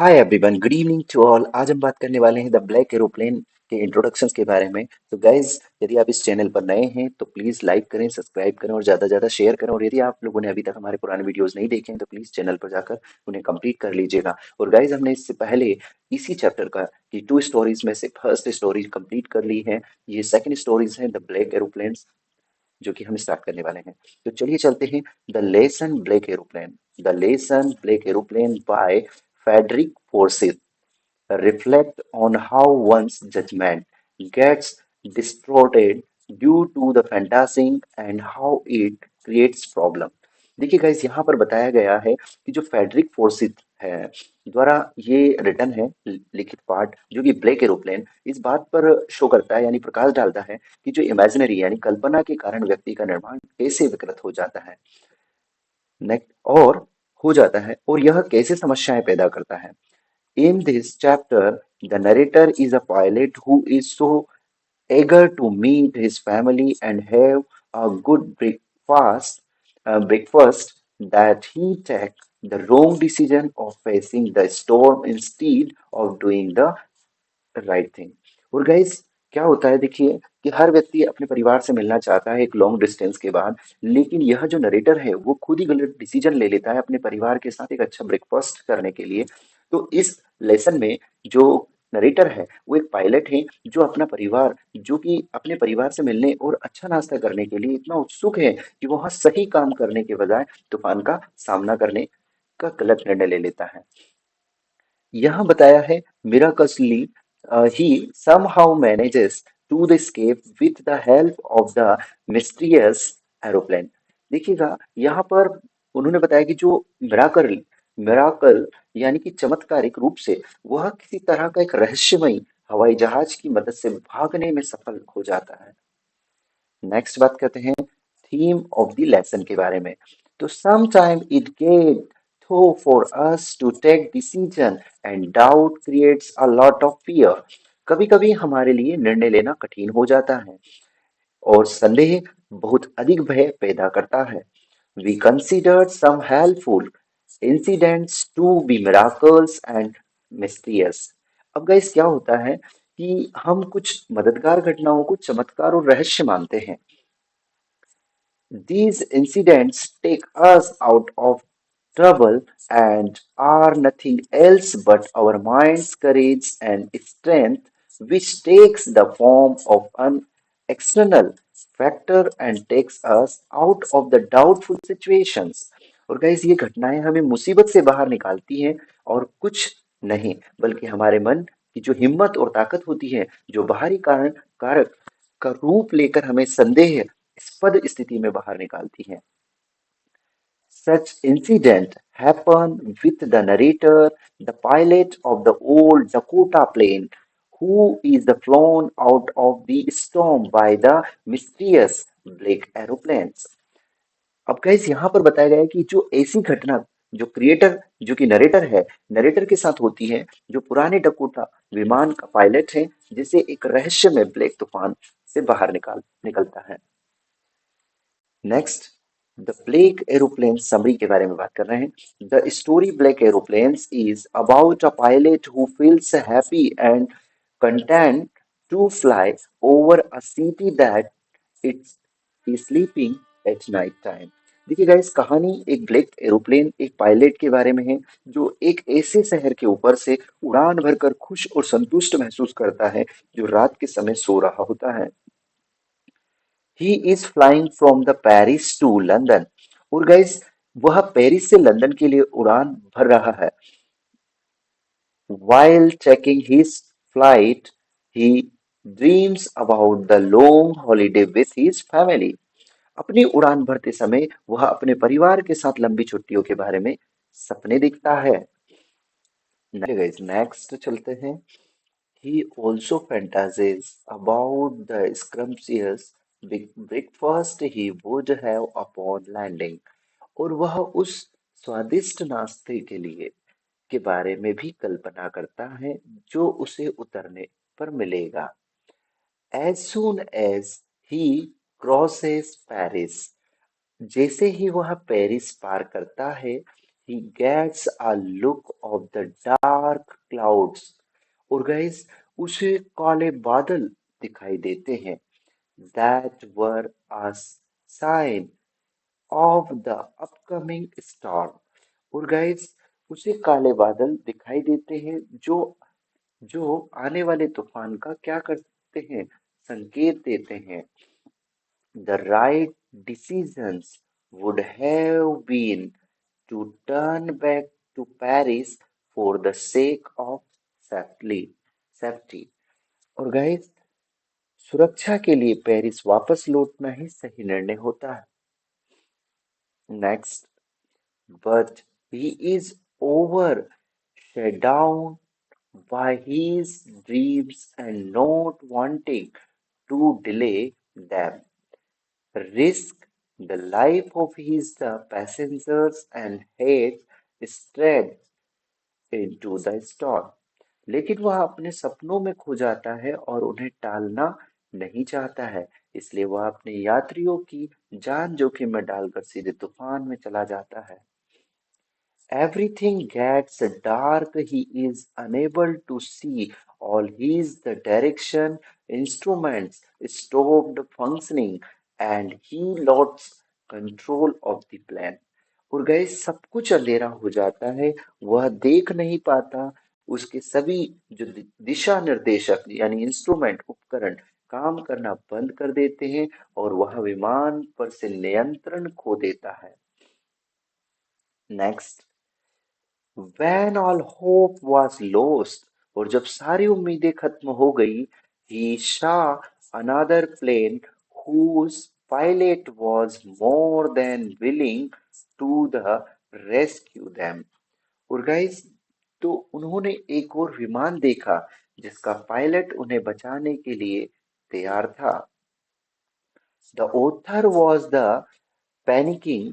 Hi everyone, good evening to all. आज हम बात करने वाले हैं द ब्लैक एरोप्लेन के इंट्रोडक्शन के बारे में। तो गाइज, यदि आप इस चैनल पर नए हैं तो प्लीज़ लाइक करें, सब्सक्राइब करें और ज़्यादा से ज़्यादा शेयर करें। और यदि आप लोगों ने अभी तक हमारे पुराने वीडियोस नहीं देखे हैं तो प्लीज़ चैनल पर जाकर उन्हें कंप्लीट कर लीजिएगा। और गाइज, हमने इससे पहले इसी चैप्टर का की टू स्टोरीज में से फर्स्ट स्टोरी कंप्लीट कर ली है। ये सेकंड स्टोरीज है द ब्लैक एरोप्लेन, जो कि हम स्टार्ट करने वाले हैं। तो चलिए चलते हैं। The lesson black aeroplane. The lesson black aeroplane by Frederick Forsyth reflect on how one's judgment gets distorted due to the fantasy and how it creates problem। देखिए गाइस, यहाँ पर बताया गया है कि जो फेडरिक फोर्सिथ है द्वारा ये रिटर्न है लिखित पाठ, जो कि ब्लैक एरोप्लेन इस बात पर शो करता है यानी प्रकाश डालता है कि जो इमेजिनरी यानी कल्पना के कारण व्यक्ति का निर्माण कैसे विकृत हो जाता है। नेक्स्ट और हो जाता है और यह कैसे समस्याएं पैदा करता है। In this chapter, the narrator is a pilot who is so eager to meet his family and have a good breakfast that he takes the wrong decision of facing the storm instead of doing the right thing. और guys, क्या होता है देखिए कि हर व्यक्ति अपने परिवार से मिलना चाहता है एक लॉन्ग डिस्टेंस के बाद, लेकिन यह जो नरेटर है वो खुद ही गलत डिसीजन ले लेता है अपने परिवार के साथ एक अच्छा ब्रेकफास्ट करने के लिए। तो इस लेसन में जो नरेटर है वो एक पायलट है जो अपना परिवार जो कि अपने परिवार से मिलने और अच्छा नाश्ता करने के लिए इतना उत्सुक है कि वह सही काम करने के बजाय तूफान का सामना करने का गलत निर्णय ले लेता है। यहाँ बताया है मिराकसली he somehow manages to escape with the help of the mysterious aeroplane। देखिएगा, यहाँ पर उन्होंने बताया कि जो मिराकल मिराकल यानी कि चमत्कारिक रूप से वह किसी तरह का एक रहस्यमयी हवाई जहाज की मदद से भागने में सफल हो जाता है। नेक्स्ट बात करते हैं थीम ऑफ द लेसन के बारे में। तो sometime it get tough for us to take decision and doubt creates a lot of fear. कभी कभी हमारे लिए निर्णय लेना कठिन हो जाता है और संदेह बहुत अधिक भय पैदा करता है। We considered some helpful incidents to be miracles and mysterious. अब गाइस, क्या होता है कि हम कुछ मददगार घटनाओं को चमत्कार और रहस्य मानते हैं। These incidents take us out of trouble and are nothing else but our mind's courage and strength, which takes the form of an external factor and takes us out of the doubtful situations। और guys, ये घटनाएं हमें मुसीबत से बाहर निकालती हैं और कुछ नहीं बल्कि हमारे मन की जो हिम्मत और ताकत होती है, जो बाहरी कारण कारक का रूप लेकर हमें संदेह स्पद स्थिति में बाहर निकालती है। Such incident happen with the narrator, the pilot of the old Dakota plane, who is the flown out of the storm by the mysterious black aeroplanes। अब गाइस, यहाँ पर बताया गया है कि जो ऐसी घटना जो क्रिएटर जो कि नरेटर है, नरेटर के साथ होती है, जो पुराने डकोटा विमान का पायलट है, जिसे एक रहस्य में ब्लैक तूफान से बाहर निकलता है। Next, the black aeroplane summary के बारे में बात कर रहे हैं। The story black aeroplanes is about a pilot who feels happy and content to fly over a city that it's is sleeping at night time। देखिए गाइस, कहानी एक ब्लैक एरोप्लेन एक पायलट के बारे में है जो एक ऐसे शहर के ऊपर से उड़ान भरकर खुश और संतुष्ट महसूस करता है जो रात के समय सो रहा होता है। He is flying from the Paris to London. और गाइस, वह पेरिस से लंदन के लिए उड़ान भर रहा है। While checking his flight, he dreams about the long holiday with his family। अपनी उड़ान भरते समय वह अपने परिवार के साथ लंबी छुट्टियों के बारे में सपने देखता है। नेक्स्ट चलते हैं। He also fantasizes about the scrumptious big breakfast he would have upon landing। और वह उस स्वादिष्ट नाश्ते के लिए के बारे में भी कल्पना करता है जो उसे उतरने पर मिलेगा। As soon as he crosses Paris, जैसे ही वह पेरिस पार करता है, he gets a look of the dark clouds। और गाइस उसे काले बादल दिखाई देते हैं। that were a sign of the upcoming storm। और गाइस उसे काले बादल दिखाई देते हैं जो जो आने वाले तूफान का क्या करते हैं, संकेत देते हैं। The right decisions would have been to turn back to Paris for the sake of safety। और गाइस सुरक्षा के लिए पेरिस वापस लौटना ही सही निर्णय होता है। Next, but he is overshadowed by his dreams and not wanting to delay them, risk the life of his passengers and head straight into the storm। लेकिन वह अपने सपनों में खो जाता है और उन्हें टालना नहीं चाहता है, इसलिए वह अपने यात्रियों की जान जोखिम में डालकर सीधे तूफान में चला जाता है। Everything gets dark. He is unable to see all his the direction instruments stopped functioning and he lost control of the plane। और गैस सब कुछ अंधेरा हो जाता है, वह देख नहीं पाता, उसके सभी जो दिशा निर्देशक यानी इंस्ट्रूमेंट उपकरण काम करना बंद कर देते हैं और वह विमान पर से नियंत्रण खो देता है। Next, When all hope was lost, और जब सारी उम्मीदें खत्म हो गई, he saw another plane whose pilot was more than willing to the rescue them। और गाइस तो उन्होंने एक और विमान देखा जिसका पायलट उन्हें बचाने के लिए तैयार था। The author was the panicking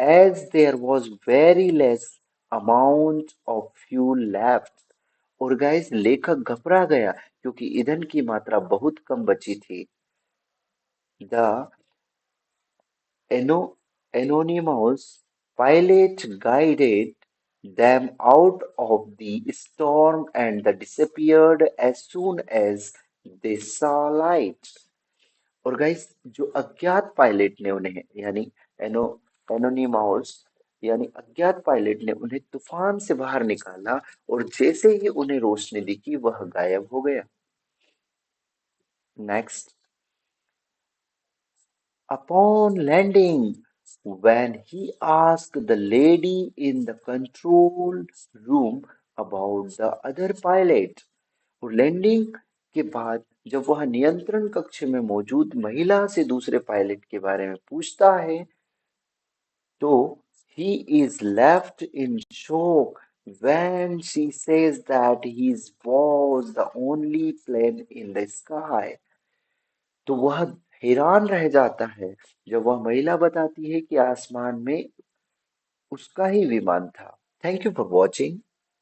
as there was very less amount of fuel left। और गाइस लेखक घबरा गया क्योंकि ईंधन की मात्रा बहुत कम बची थी। The anonymous pilot guided them out of the storm and they disappeared as soon as they saw light। और गाइस जो अज्ञात पायलट ने उन्हें यानी एनो एनोनिमस यानी अज्ञात पायलट ने उन्हें तूफान से बाहर निकाला और जैसे ही उन्हें रोशनी दिखी वह गायब हो गया। Next, upon landing, when he asked the lady in the control room about the other pilot। और लैंडिंग के बाद जब वह नियंत्रण कक्ष में मौजूद महिला से दूसरे पायलट के बारे में पूछता है तो he is left in shock when she says that his was the only plane in the sky। तो वह हैरान रह जाता है जब वह महिला बताती है कि आसमान में उसका ही विमान था। Thank you for watching.